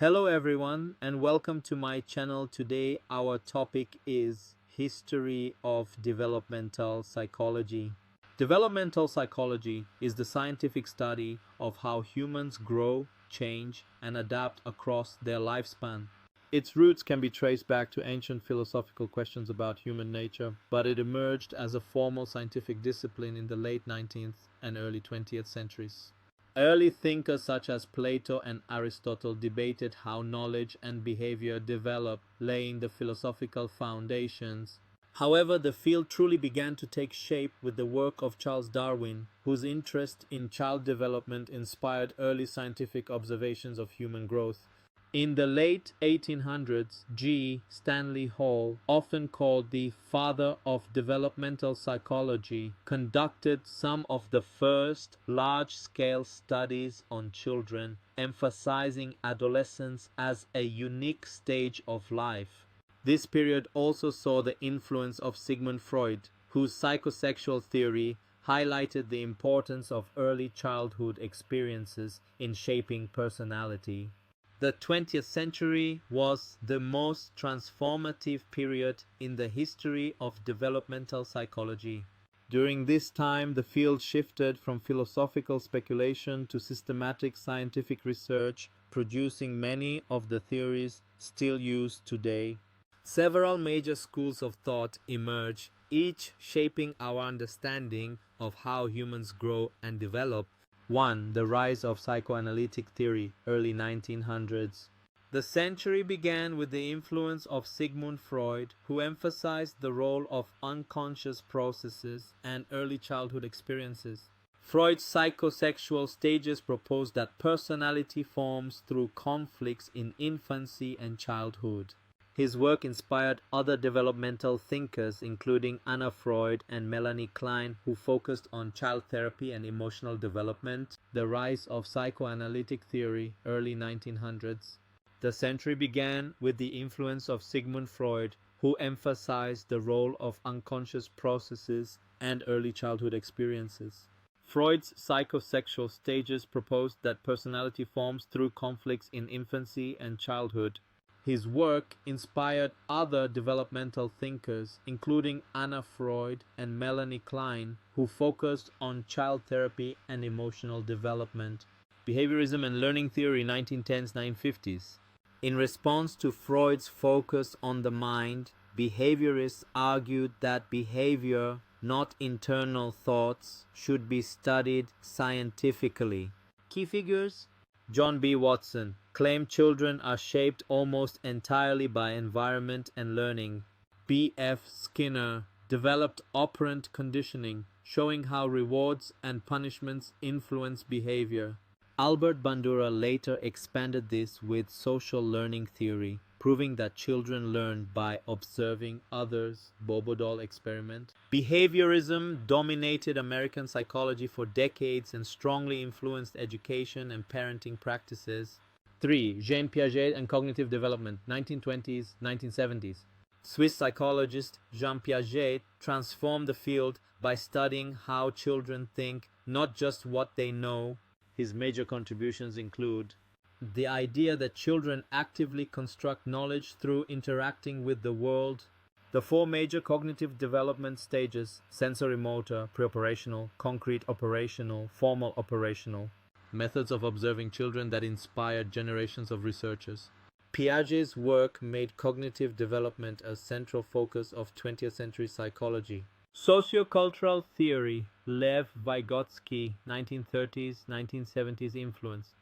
Hello everyone and welcome to my channel. Today our topic is History of Developmental Psychology. Developmental psychology is the scientific study of how humans grow, change, and adapt across their lifespan. Its roots can be traced back to ancient philosophical questions about human nature, but it emerged as a formal scientific discipline in the late 19th and early 20th centuries. Early thinkers such as Plato and Aristotle debated how knowledge and behavior develop, laying the philosophical foundations. However, the field truly began to take shape with the work of Charles Darwin, whose interest in child development inspired early scientific observations of human growth. In the late 1800s, G. Stanley Hall, often called the father of developmental psychology, conducted some of the first large-scale studies on children, emphasizing adolescence as a unique stage of life. This period also saw the influence of Sigmund Freud, whose psychosexual theory highlighted the importance of early childhood experiences in shaping personality. The 20th century was the most transformative period in the history of developmental psychology. During this time, the field shifted from philosophical speculation to systematic scientific research, producing many of the theories still used today. Several major schools of thought emerged, each shaping our understanding of how humans grow and develop. 1. The rise of psychoanalytic theory, early 1900s. The century began with the influence of Sigmund Freud, who emphasized the role of unconscious processes and early childhood experiences. Freud's psychosexual stages proposed that personality forms through conflicts in infancy and childhood. His work inspired other developmental thinkers, including Anna Freud and Melanie Klein, who focused on child therapy and emotional development. The rise of psychoanalytic theory, early 1900s. The century began with the influence of Sigmund Freud, who emphasized the role of unconscious processes and early childhood experiences. Freud's psychosexual stages proposed that personality forms through conflicts in infancy and childhood. His work inspired other developmental thinkers, including Anna Freud and Melanie Klein, who focused on child therapy and emotional development. Behaviorism and learning theory, 1910s-1950s. In response to Freud's focus on the mind, behaviorists argued that behavior, not internal thoughts, should be studied scientifically. Key figures: John B. Watson claimed children are shaped almost entirely by environment and learning. B. F. Skinner developed operant conditioning, showing how rewards and punishments influence behavior. Albert Bandura later expanded this with social learning theory, proving that children learn by observing others. Bobodol experiment. Behaviorism dominated American psychology for decades and strongly influenced education and parenting practices. 3. Jean Piaget and cognitive development, 1920s, 1970s. Swiss psychologist Jean Piaget transformed the field by studying how children think, not just what they know. His major contributions include the idea that children actively construct knowledge through interacting with the world. The 4 major cognitive development stages: sensory-motor, pre-operational, concrete operational, formal operational. Methods of observing children that inspired generations of researchers. Piaget's work made cognitive development a central focus of 20th century psychology. Sociocultural theory, Lev Vygotsky, 1930s, 1970s influence.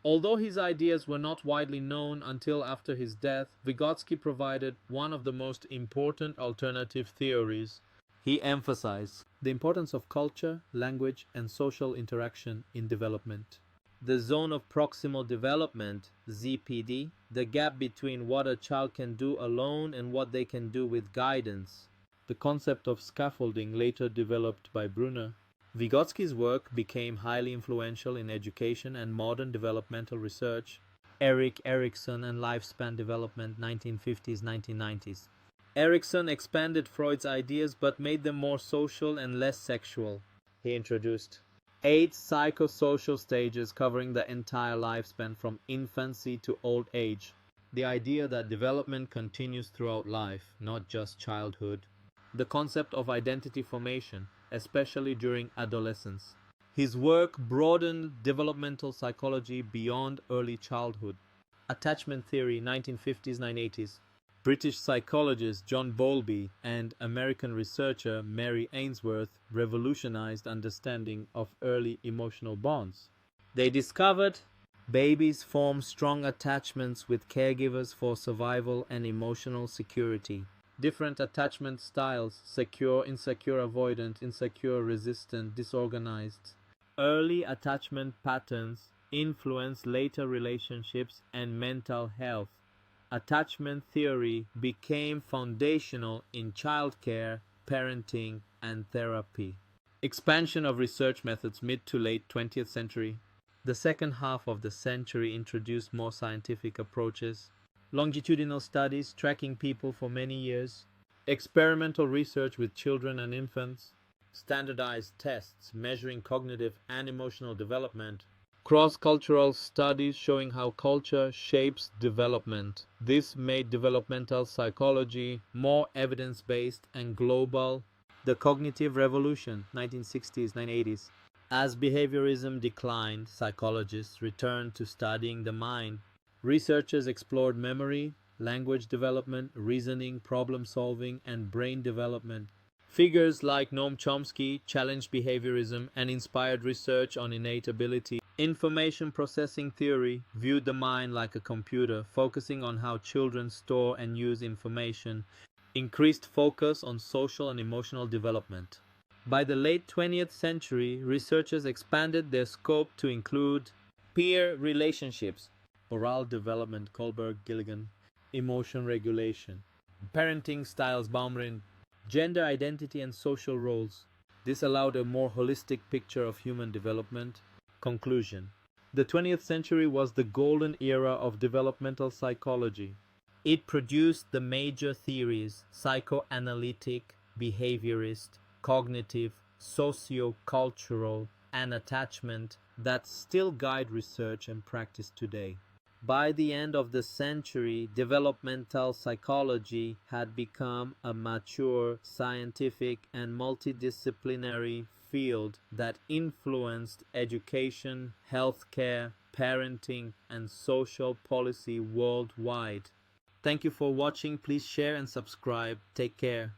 Although his ideas were not widely known until after his death, Vygotsky provided one of the most important alternative theories. He emphasized the importance of culture, language, and social interaction in development. The zone of proximal development, ZPD, the gap between what a child can do alone and what they can do with guidance. The concept of scaffolding, later developed by Brunner. Vygotsky's work became highly influential in education and modern developmental research. Erikson and lifespan development, 1950s, 1990s. Erikson expanded Freud's ideas but made them more social and less sexual. He introduced 8 psychosocial stages covering the entire lifespan from infancy to old age. The idea that development continues throughout life, not just childhood. The concept of identity formation, especially during adolescence. His work broadened developmental psychology beyond early childhood. Attachment theory, 1950s-1980s. British psychologist John Bowlby and American researcher Mary Ainsworth revolutionized understanding of early emotional bonds. They discovered babies form strong attachments with caregivers for survival and emotional security. Different attachment styles: secure, insecure, avoidant, insecure, resistant, disorganized. Early attachment patterns influence later relationships and mental health. Attachment theory became foundational in childcare, parenting, and therapy. Expansion of research methods mid to late 20th century. The second half of the century introduced more scientific approaches, longitudinal studies tracking people for many years, experimental research with children and infants, standardized tests measuring cognitive and emotional development, cross-cultural studies showing how culture shapes development. This made developmental psychology more evidence-based and global. The cognitive revolution, 1960s, 1980s. As behaviorism declined, psychologists returned to studying the mind. Researchers explored memory, language development, reasoning, problem-solving, and brain development. Figures like Noam Chomsky challenged behaviorism and inspired research on innate ability. Information processing theory viewed the mind like a computer, focusing on how children store and use information. Increased focus on social and emotional development. By the late 20th century, researchers expanded their scope to include peer relationships, moral development, Kohlberg, Gilligan, emotion regulation, parenting styles, Baumrind, gender identity and social roles. This allowed a more holistic picture of human development. Conclusion. The 20th century was the golden era of developmental psychology. It produced the major theories: psychoanalytic, behaviorist, cognitive, socio-cultural, and attachment that still guide research and practice today. By the end of the century, developmental psychology had become a mature, scientific, and multidisciplinary field that influenced education, healthcare, parenting, and social policy worldwide. Thank you for watching. Please share and subscribe. Take care.